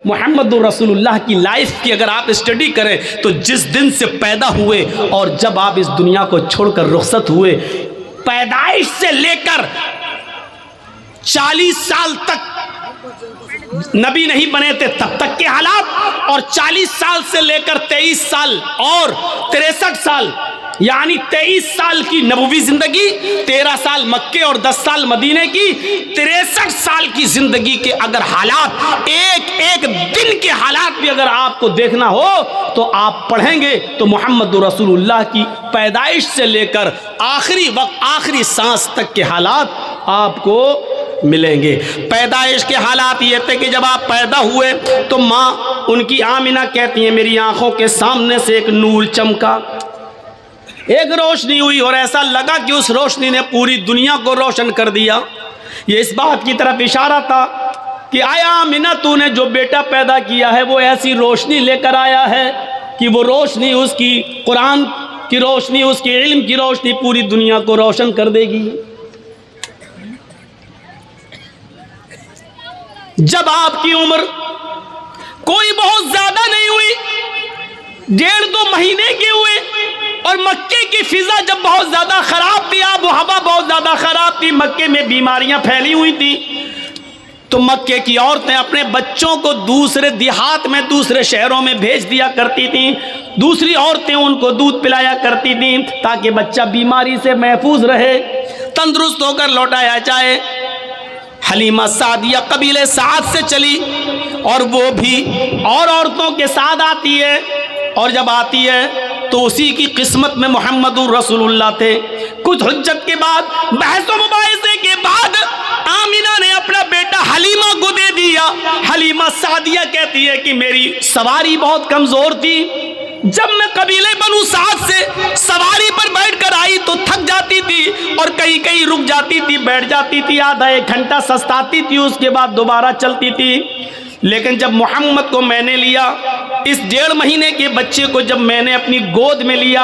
मुहम्मदुर रसूलुल्लाह की लाइफ की अगर आप स्टडी करें तो जिस दिन से पैदा हुए और जब आप इस दुनिया को छोड़कर रुखसत हुए, पैदाइश से लेकर 40 साल तक नबी नहीं बने थे तब तक के हालात, और 40 साल से लेकर 23 साल और 63 साल यानी 23 साल की नबवी जिंदगी, 13 साल मक्के और 10 साल मदीने की, 63 साल की जिंदगी के अगर हालात, एक एक दिन के हालात भी अगर आपको देखना हो तो आप पढ़ेंगे तो मुहम्मदुर रसूलुल्लाह की पैदाइश से लेकर आखिरी वक्त, आखिरी सांस तक के हालात आपको मिलेंगे। पैदाइश के हालात ये थे कि जब आप पैदा हुए तो माँ उनकी आमिना कहती है मेरी आंखों के सामने से एक नूर चमका, एक रोशनी हुई और ऐसा लगा कि उस रोशनी ने पूरी दुनिया को रोशन कर दिया। ये इस बात की तरफ इशारा था कि आया आमिना तूने जो बेटा पैदा किया है वो ऐसी रोशनी लेकर आया है कि वो रोशनी, उसकी कुरान की रोशनी, उसकी इल्म की रोशनी पूरी दुनिया को रोशन कर देगी। जब आपकी उम्र कोई बहुत ज्यादा नहीं हुई, 1.5-2 महीने के हुए, और मक्के की फिजा जब बहुत ज्यादा खराब थी, आब हवा बहुत ज्यादा खराब थी, मक्के में बीमारियां फैली हुई थी, तो मक्के की औरतें अपने बच्चों को दूसरे देहात में, दूसरे शहरों में भेज दिया करती थी। दूसरी औरतें उनको दूध पिलाया करती थी ताकि बच्चा बीमारी से महफूज रहे, तंदुरुस्त होकर लौटाया जाए। हलीमा सादिया कबीले साद से चली और वो भी और औरतों के साथ आती है, और जब आती है तो उसी की किस्मत में मुहम्मदुर रसूलुल्लाह थे। कुछ हुज्जत के बाद, बहस व मुबाहिसे के बाद आमिना ने अपना बेटा हलीमा को दे दिया। हलीमा सादिया कहती है कि मेरी सवारी बहुत कमजोर थी, जब मैं कबीले बनु साद से सवारी पर बैठकर आई तो थक जाती थी और कहीं कहीं रुक जाती थी, बैठ जाती थी, आधा 1 घंटा सस्ताती थी, उसके बाद दोबारा चलती थी। लेकिन जब मोहम्मद को मैंने लिया, इस 1.5 महीने के बच्चे को जब मैंने अपनी गोद में लिया,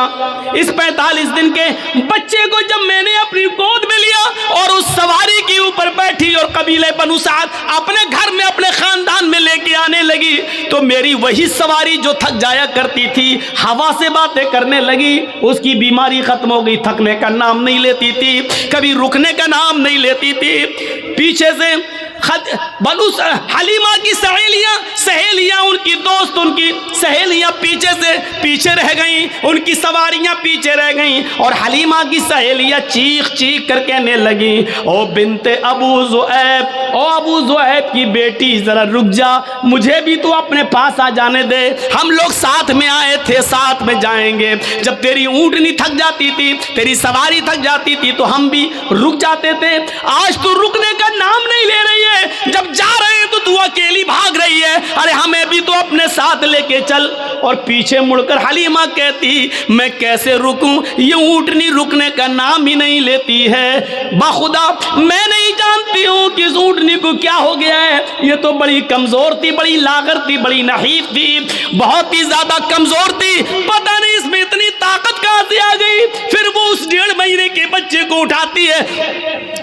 इस 45 दिन के बच्चे को जब मैंने अपनी गोद में लिया और उस सवारी के ऊपर बैठी और कबीले बनु साद अपने घर में, अपने खानदान में लेके आने लगी, तो मेरी वही सवारी जो थक जाया करती थी हवा से बातें करने लगी। उसकी बीमारी खत्म हो गई, थकने का नाम नहीं लेती थी, कभी रुकने का नाम नहीं लेती थी। पीछे से बनु हलीमा की सहेलियां, उनकी दोस्त, उनकी सहेलियां पीछे रह गईं, उनकी सवारियां पीछे रह गईं, और हलीमा की सहेलियां चीख चीख कर कहने लगी, ओ बिनते अबू ज़ुऐब, ओ अबू ज़ुऐब की बेटी जरा रुक जा, मुझे भी तू अपने पास आ जाने दे, हम लोग साथ में आए थे, साथ में जाएंगे। जब तेरी ऊँटनी थक जाती थी, तेरी सवारी थक जाती थी तो हम भी रुक जाते थे, आज तू रुकने का नाम नहीं ले रही है, जब जा रहे हैं तो तू अकेली भाग रही है, अरे हमें भी तो अपने साथ लेके चल। और पीछे मुड़कर हलीमा कहती, मैं कैसे रुकूं, ये ऊँटनी रुकने का नाम ही नहीं लेती है, बाखुदा मैं नहीं जानती हूँ कि इस ऊँटनी को क्या हो गया है, ये तो बड़ी कमजोर थी, बड़ी लागर थी, बड़ी नहीफ थी, बहुत ही ज्यादा कमजोर थी, पता नहीं इसमें इतनी ताकत कहाँ से आ गई। फिर वो उस 1.5 महीने के बच्चे को उठाती है,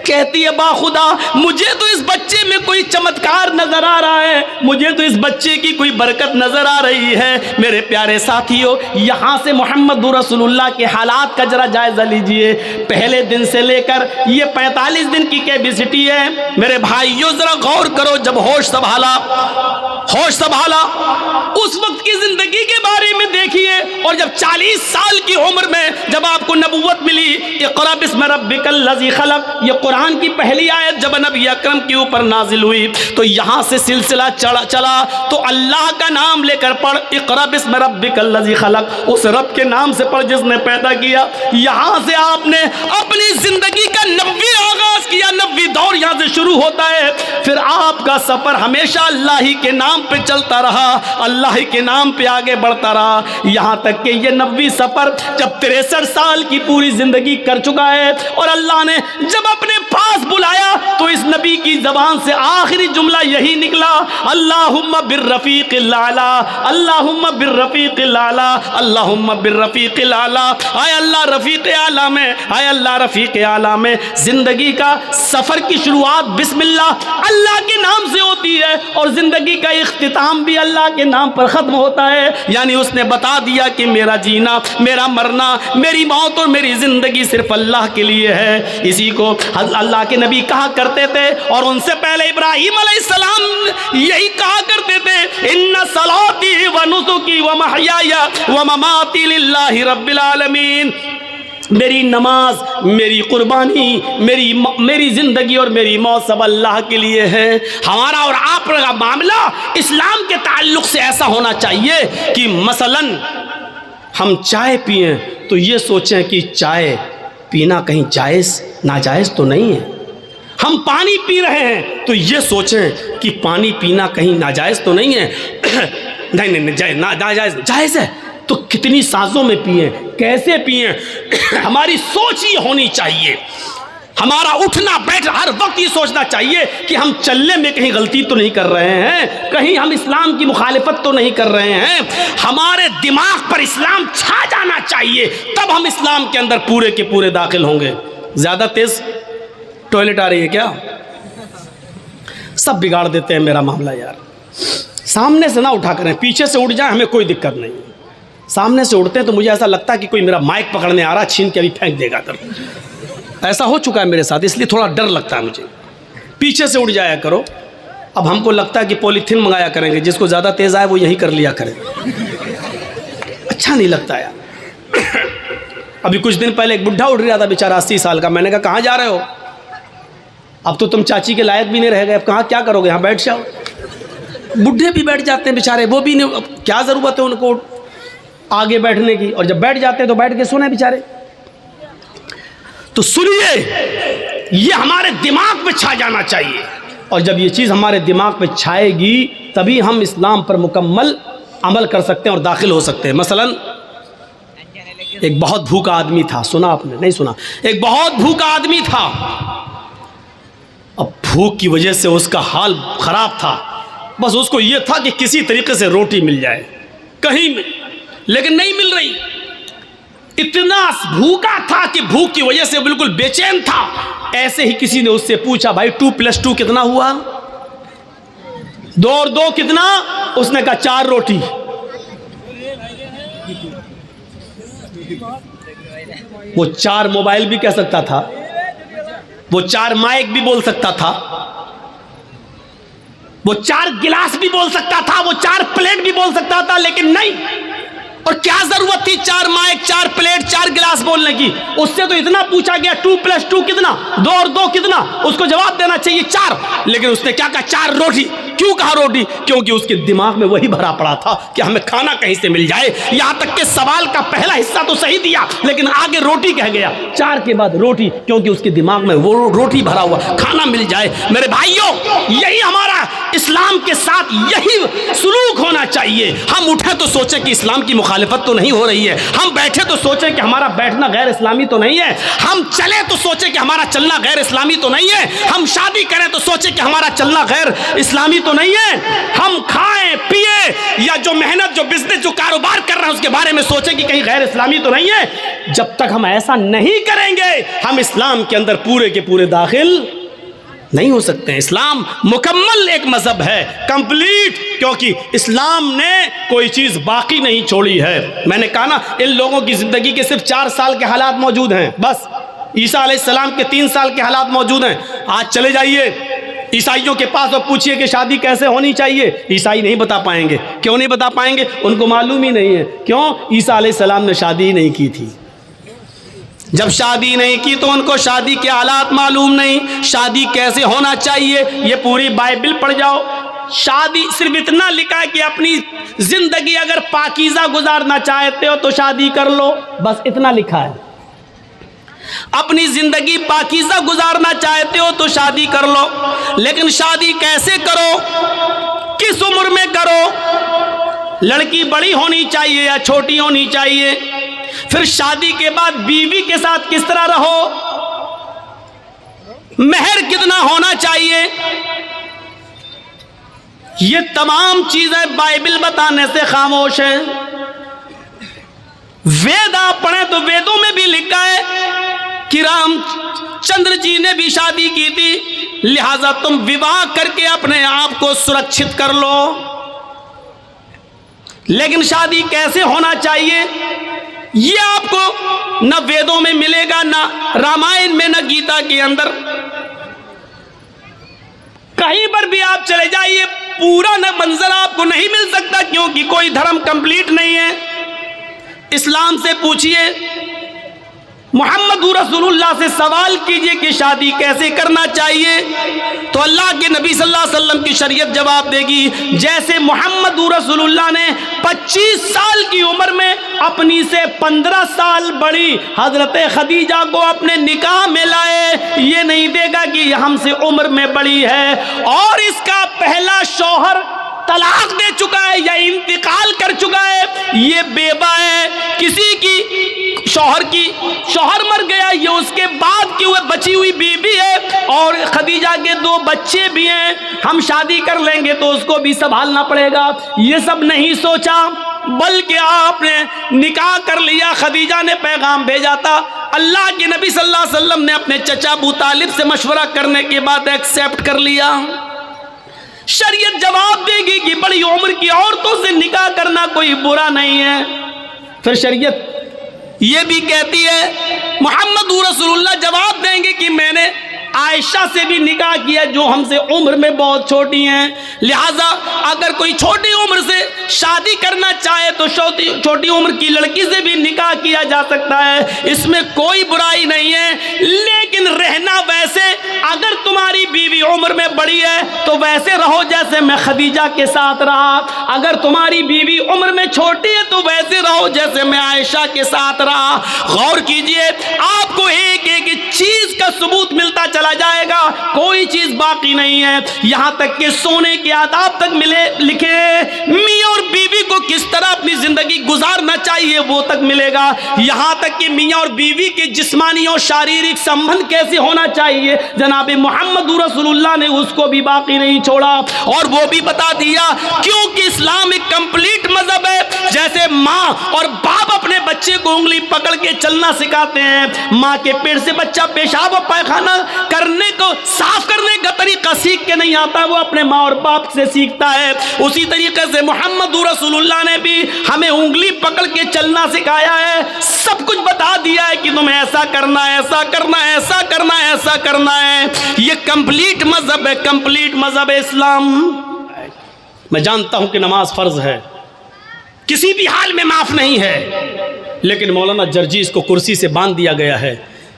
कहती है, बाखुदा मुझे तो इस बच्चे में कोई चमत्कार नजर आ रहा है, मुझे तो इस बच्चे की कोई बरकत नजर आ रही है। मेरे प्यारे साथियों, यहाँ से मुहम्मदुर रसूलुल्लाह के हालात का जरा जायजा लीजिए। पहले दिन से लेकर ये 45 दिन की कैपेसिटी है। मेरे भाइयों जरा गौर करो, जब होश संभाला उस वक्त की जिंदगी के बारे में देखिए, और जब 40 साल की उम्र में जब आपको नबूवत मिली, इक़रा बिस्मि रब्बिकल लज़ी खलक़, ये कुरान की पहली आयत जब नबी अकरम के ऊपर नाजिल हुई तो यहाँ से सिलसिला चला तो अल्लाह का नाम लेकर पढ़, इक़रा बिस्मि रब्बिकल लज़ी खलक़, उस रब के नाम से पढ़ जिसने पैदा किया। यहाँ से आपने अपनी जिंदगी का 90 आगाज किया, 90 दौर यहाँ से शुरू होता है। फिर आपका सफर हमेशा अल्लाह ही के नाम पे चलता रहा, अल्लाह ही के नाम पे आगे बढ़ता रहा, यहाँ तक कि ये 90 सफर जब 63 साल की पूरी जिंदगी कर चुका है, और अल्लाह ने जब अपने पास बुलाया तो इस नबी की जबान से आखिरी जुमला यही निकला, अल्लाहुम्मा बिर्रफीक़िल आला, अल्लाहुम्मा बिर्रफीक़िल आला, अल्लाहुम्मा बिर्रफीक़िल आला। आय अल्लाह रफ़ीक़ आला में, आय अल्लाह रफ़ीक़ आला में। ज़िंदगी का सफ़र की शुरुआत बिस्मिल्लाह अल्लाह के नाम से होती है और ज़िंदगी का इख्तिताम भी अल्लाह के नाम पर ख़त्म होता है। यानी उसने बता दिया कि मेरा जीना, मेरा मरना, मेरी मौत और मेरी ज़िंदगी सिर्फ अल्लाह के लिए है। इसी को अल्लाह के नबी कहा करते थे और उनसे पहले इब्राहीम अलैहिस्सलाम यही कहा करते थे, इन्ना सलाती व नुसुकी व महयाया व ममाती लिल्लाहि रब्बिल आलमीन। मेरी नमाज, मेरी कुर्बानी, मेरी ज़िंदगी और मेरी मौत सब अल्लाह के लिए है। हमारा और आपका मामला इस्लाम के ताल्लुक़ से ऐसा होना चाहिए कि मसलन हम चाय पिएं तो ये सोचें कि चाय पीना कहीं जायज़ नाजायज़ तो नहीं है। हम पानी पी रहे हैं तो ये सोचें कि पानी पीना कहीं नाजायज़ तो नहीं है। नहीं जायज़ है तो कितनी साजों में पिए, कैसे पिए, हमारी सोच ये होनी चाहिए। हमारा उठना बैठना हर वक्त ये सोचना चाहिए कि हम चलने में कहीं गलती तो नहीं कर रहे हैं, कहीं हम इस्लाम की मुखालिफत तो नहीं कर रहे हैं। हमारे दिमाग पर इस्लाम छा जाना चाहिए, तब हम इस्लाम के अंदर पूरे के पूरे दाखिल होंगे। ज़्यादा तेज़ टॉयलेट आ रही है क्या? सब बिगाड़ देते हैं मेरा मामला यार। सामने से ना उठा करें, पीछे से उठ जाए हमें कोई दिक्कत नहीं। सामने से उड़ते हैं तो मुझे ऐसा लगता है कि कोई मेरा माइक पकड़ने आ रहा, छीन के अभी फेंक देगा कर। ऐसा हो चुका है मेरे साथ, इसलिए थोड़ा डर लगता है मुझे। पीछे से उड़ जाया करो। अब हमको लगता है कि पॉलीथीन मंगाया करेंगे, जिसको ज़्यादा तेज़ आए वो यही कर लिया करें। अच्छा नहीं लगता यार। अभी कुछ दिन पहले एक बुढ़ा उड़ रहा था बेचारा 80 साल का। मैंने कहा कहाँ जा रहे हो? अब तो तुम चाची के लायक भी नहीं रह गए, अब कहाँ क्या करोगे, यहाँ बैठ जाओ। बुढ़े भी बैठ जाते हैं बेचारे, वो भी नहीं, क्या ज़रूरत है उनको आगे बैठने की, और जब बैठ जाते हैं तो बैठ के सोने बेचारे। तो सुनिए, ये हमारे दिमाग पे छा जाना चाहिए, और जब ये चीज़ हमारे दिमाग पे छाएगी तभी हम इस्लाम पर मुकम्मल अमल कर सकते हैं और दाखिल हो सकते हैं। मसलन एक बहुत भूखा आदमी था, सुना आपने? नहीं सुना? एक बहुत भूखा आदमी था। अब भूख की वजह से उसका हाल ख़राब था, बस उसको ये था कि किसी तरीके से रोटी मिल जाए कहीं में, लेकिन नहीं मिल रही। इतना भूखा था कि भूख की वजह से बिल्कुल बेचैन था। ऐसे ही किसी ने उससे पूछा, भाई 2 + 2 कितना हुआ? 2 और 2 कितना? उसने कहा 4 रोटी। वो 4 मोबाइल भी कह सकता था, वो 4 माइक भी बोल सकता था, वो 4 गिलास भी बोल सकता था, वो 4 प्लेट भी बोल सकता था, लेकिन नहीं। और क्या जरूरत थी 4 माइक, 4 प्लेट, 4 गिलास बोलने की? उससे तो इतना पूछा गया 2 + 2 कितना, 2 और 2 कितना? उसको जवाब देना चाहिए 4, लेकिन उसने क्या कहा? 4 रोटी। क्यों कहा रोटी? क्योंकि उसके दिमाग में वही भरा पड़ा था कि हमें खाना कहीं से मिल जाए। यहां तक कि सवाल का पहला हिस्सा तो सही दिया, लेकिन आगे रोटी कह गया। 4 के बाद रोटी, क्योंकि उसके दिमाग में वो रोटी भरा हुआ, खाना मिल जाए। मेरे भाइयों, यही हमारा इस्लाम के साथ यही सुलूक होना चाहिए। हम उठे तो सोचे कि इस्लाम की मुखालिफत तो नहीं हो रही है, हम बैठे तो सोचे कि हमारा बैठना गैर इस्लामी तो नहीं है, हम चले तो सोचे कि हमारा चलना गैर इस्लामी तो नहीं है, हम शादी करें तो सोचे कि हमारा चलना गैर इस्लामी तो नहीं है, हम खाएं पिए या जो मेहनत, जो बिजनेस, जो कारोबार कर रहे हैं उसके बारे में सोचे कि कहीं गैर इस्लामी तो नहीं है। जब तक हम ऐसा नहीं करेंगे हम इस्लाम के अंदर पूरे के पूरे दाखिल नहीं हो सकते हैं। इस्लाम मुकम्मल एक मजहब है, कंप्लीट, क्योंकि इस्लाम ने कोई चीज़ बाकी नहीं छोड़ी है। मैंने कहा ना, इन लोगों की ज़िंदगी के सिर्फ 4 साल के हालात मौजूद हैं, बस। ईसा अलैहिस्सलाम के 3 साल के हालात मौजूद हैं। आज चले जाइए ईसाइयों के पास और पूछिए कि शादी कैसे होनी चाहिए, ईसाई नहीं बता पाएंगे। क्यों नहीं बता पाएंगे? उनको मालूम ही नहीं है। क्यों? ईसा अलैहिस्सलाम ने शादी ही नहीं की थी। जब शादी नहीं की तो उनको शादी के हालात मालूम नहीं, शादी कैसे होना चाहिए। ये पूरी बाइबल पढ़ जाओ, शादी सिर्फ इतना लिखा है कि अपनी जिंदगी अगर पाकीज़ा गुजारना चाहते हो तो शादी कर लो, बस इतना लिखा है। अपनी जिंदगी पाकीज़ा गुजारना चाहते हो तो शादी कर लो, लेकिन शादी कैसे करो, किस उम्र में करो, लड़की बड़ी होनी चाहिए या छोटी होनी चाहिए, फिर शादी के बाद बीवी के साथ किस तरह रहो। महर कितना होना चाहिए, ये तमाम चीजें बाइबल बताने से खामोश है। वेद आप पढ़ें तो वेदों में भी लिखा है कि रामचंद्र जी ने भी शादी की थी, लिहाजा तुम विवाह करके अपने आप को सुरक्षित कर लो। लेकिन शादी कैसे होना चाहिए ये आपको न वेदों में मिलेगा, न रामायण में, न गीता के अंदर। कहीं पर भी आप चले जाइए पूरा न मंजर आपको नहीं मिल सकता, क्योंकि कोई धर्म कंप्लीट नहीं है। इस्लाम से पूछिए, मोहम्मद रसूलुल्लाह से सवाल कीजिए कि शादी कैसे करना चाहिए, तो अल्लाह के नबी सल्लल्लाहु अलैहि वसल्लम की शरीयत जवाब देगी। जैसे मोहम्मद रसूलुल्लाह ने 25 साल की उम्र में अपनी से 15 साल बड़ी हजरत खदीजा को अपने निकाह में लाए, ये नहीं देगा कि हमसे उम्र में बड़ी है और इसका पहला शौहर तलाक दे चुका है या इंतकाल कर चुका है, ये बेवा है, किसी की शौहर मर गया, ये उसके बाद की हुए बची हुई बीवी है और खदीजा के 2 बच्चे भी हैं, हम शादी कर लेंगे तो उसको भी संभालना पड़ेगा। ये सब नहीं सोचा, बल्कि आपने निकाह कर लिया। खदीजा ने पैगाम भेजा था, अल्लाह के नबी सल्लल्लाहु अलैहि वसल्लम ने अपने चचा अबू तालिब से मशवरा करने के बाद एक्सेप्ट कर लिया। शरीयत जवाब देगी कि बड़ी उम्र की औरतों से निकाह करना कोई बुरा नहीं है। फिर शरीयत ये भी कहती है, मोहम्मद रसूलुल्लाह जवाब देंगे कि मैंने आयशा से भी निकाह किया जो हमसे उम्र में बहुत छोटी हैं, लिहाजा अगर कोई छोटी उम्र से शादी करना चाहे तो छोटी उम्र की लड़की से भी निकाह किया जा सकता है, इसमें कोई बुराई नहीं है। लेकिन रहना वैसे, अगर तुम्हारी बीवी उम्र में बड़ी है तो वैसे रहो जैसे मैं खदीजा के साथ रहा, अगर तुम्हारी बीवी उम्र में छोटी है तो वैसे रहो जैसे मैं आयशा के साथ रहा। गौर कीजिए, आपको एक एक चीज का सबूत मिलता चला जाएगा, कोई चीज बाकी नहीं है। यहां तक कि सोने के आदाब तक मिले लिखे, मियां और बीवी को किस तरह अपनी जिंदगी गुजारना चाहिए वो तक मिलेगा। यहां तक कि मियां और बीवी के जिस्मानी और शारीरिक संबंध कैसे होना चाहिए, जनाब मोहम्मद रसूलुल्लाह ने उसको भी बाकी नहीं छोड़ा और वो भी बता दिया, क्योंकि इस्लाम एक कंप्लीट मजहब है। जैसे माँ और बाप अपने बच्चे को उंगली पकड़ के चलना सिखाते हैं, माँ के पेट से बच्चा पेशाब और पैखाना करने को, साफ करने का तरीका सीख के नहीं आता, वो अपने माँ और बाप से सीखता है। उसी तरीके से मोहम्मद रसूलुल्लाह ने भी हमें उंगली पकड़ के चलना सिखाया है, सब कुछ बता दिया है कि तुम्हें ऐसा करना है, ऐसा करना है, ऐसा करना है, ऐसा करना है। ये कंप्लीट मजहब है, कंप्लीट मजहब है इस्लाम। मैं जानता हूं कि नमाज फर्ज है, किसी भी हाल में माफ नहीं है, लेकिन मौलाना जर्जीस को कुर्सी से बांध दिया गया है।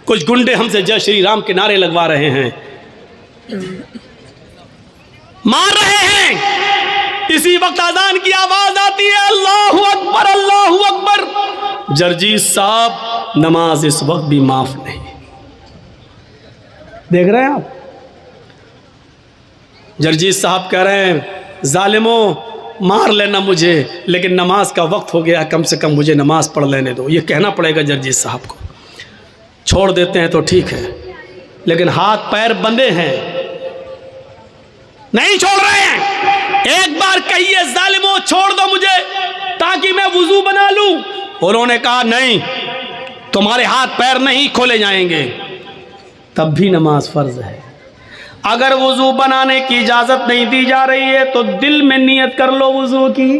कुछ गुंडे हमसे जय श्री राम के नारे लगवा रहे हैं, मार रहे हैं। इसी वक्त अजान की आवाज आती है, अल्लाहु अकबर, अल्लाहु अकबर। जर्जीस साहब, नमाज इस वक्त भी माफ नहीं। देख रहे हैं आप, जर्जीस साहब कह रहे हैं, जालिमों मार लेना मुझे, लेकिन नमाज का वक्त हो गया, कम से कम मुझे नमाज पढ़ लेने दो। ये कहना पड़ेगा जर्जीस साहब को। छोड़ देते हैं तो ठीक है, लेकिन हाथ पैर बंधे हैं, नहीं छोड़ रहे हैं। एक बार कहिए, जालिमों छोड़ दो मुझे ताकि मैं वुजू बना लूं। उन्होंने कहा नहीं, तुम्हारे हाथ पैर नहीं खोले जाएंगे। तब भी नमाज फर्ज है। अगर वुजू बनाने की इजाजत नहीं दी जा रही है तो दिल में नियत कर लो वुजू की।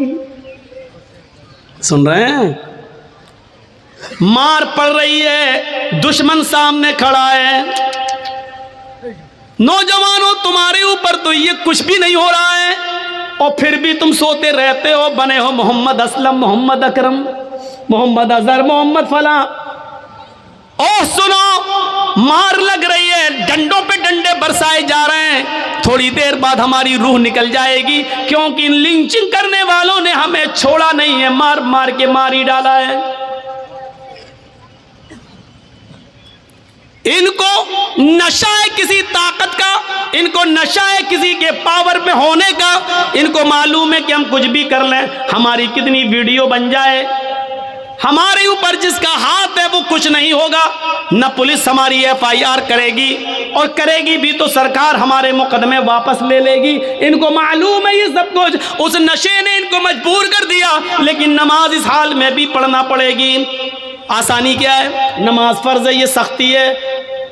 सुन रहे हैं, मार पड़ रही है, दुश्मन सामने खड़ा है। नौजवानों, तुम्हारे ऊपर तो ये कुछ भी नहीं हो रहा है और फिर भी तुम सोते रहते हो, बने हो मोहम्मद असलम, मोहम्मद अकरम, मोहम्मद अजहर, मोहम्मद फला। और सुनो, मार लग रही है, डंडों पे डंडे बरसाए जा रहे हैं। थोड़ी देर बाद हमारी रूह निकल जाएगी, क्योंकि लिंचिंग करने वालों ने हमें छोड़ा नहीं है, मार मार के मार ही डाला है। इनको नशा है किसी ताकत का, इनको नशा है किसी के पावर में होने का। इनको मालूम है कि हम कुछ भी कर लें, हमारी कितनी वीडियो बन जाए, हमारे ऊपर जिसका हाथ है वो कुछ नहीं होगा, न पुलिस हमारी FIR करेगी, और करेगी भी तो सरकार हमारे मुकदमे वापस ले लेगी। इनको मालूम है ये सब कुछ, उस नशे ने इनको मजबूर कर दिया, लेकिन नमाज इस हाल में भी पढ़ना पड़ेगी। आसानी क्या है? नमाज फर्ज है, ये सख्ती है,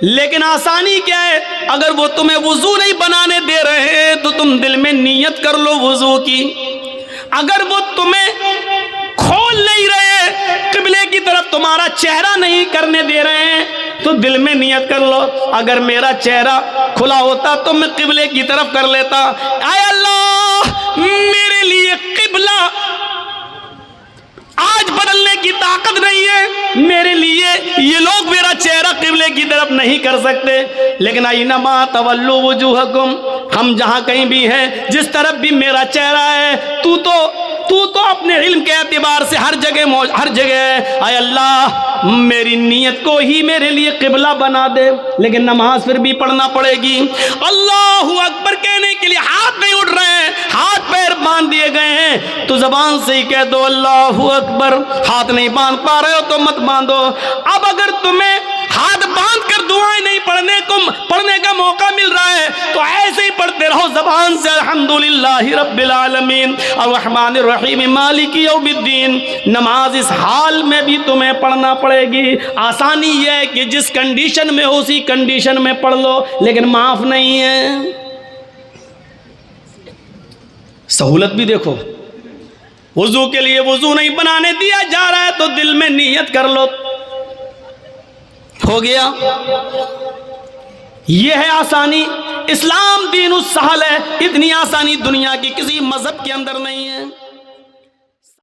लेकिन आसानी क्या है? अगर वो तुम्हें वुजू नहीं बनाने दे रहे हैं तो तुम दिल में नीयत कर लो वुजू की। अगर वो तुम्हें खोल नहीं रहे, किबले की तरफ तुम्हारा चेहरा नहीं करने दे रहे हैं, तो दिल में नियत कर लो, अगर मेरा चेहरा खुला होता तो मैं किबले की तरफ कर लेता। आय अल्लाह, मेरे लिए किबला आज बदलने की ताकत नहीं है, मेरे लिए ये लोग मेरा चेहरा किबले की तरफ नहीं कर सकते, लेकिन आइनमा तवल्लु वजूहकुम, हम जहां कहीं भी हैं, जिस तरफ भी मेरा चेहरा है, तू तो अपने इल्म के एतबार से हर जगह है। आय अल्लाह, मेरी नीयत को ही मेरे लिए किबला बना दे। लेकिन नमाज फिर भी पढ़ना पड़ेगी। अल्लाहु अकबर कहने के लिए हाथ नहीं उठ रहे हैं, हाथ पैर बांध दिए गए हैं, तो जबान से ही कह दो अल्लाहु अकबर। हाथ नहीं बांध पा रहे हो तो मत बांधो। अब अगर तुम्हें हाथ बांध कर दुआएं नहीं पढ़ने का मौका मिल रहा है, तो ऐसे ही पढ़ते रहो जबान से, अल्हम्दुलिल्लाहि रब्बिल आलमीन अर्रहमानिर रहीम मालिकी यौमिद्दीन। नमाज इस हाल में भी तुम्हें पढ़ना पड़ेगी। आसानी यह है कि जिस कंडीशन में हो उसी कंडीशन में पढ़ लो, लेकिन माफ नहीं है। सहूलत भी देखो, वुजू के लिए वुजू नहीं बनाने दिया जा रहा है तो दिल में नीयत कर लो, हो गया। यह है आसानी। इस्लाम दीनुस सहल है, इतनी आसानी दुनिया की किसी मजहब के अंदर नहीं है।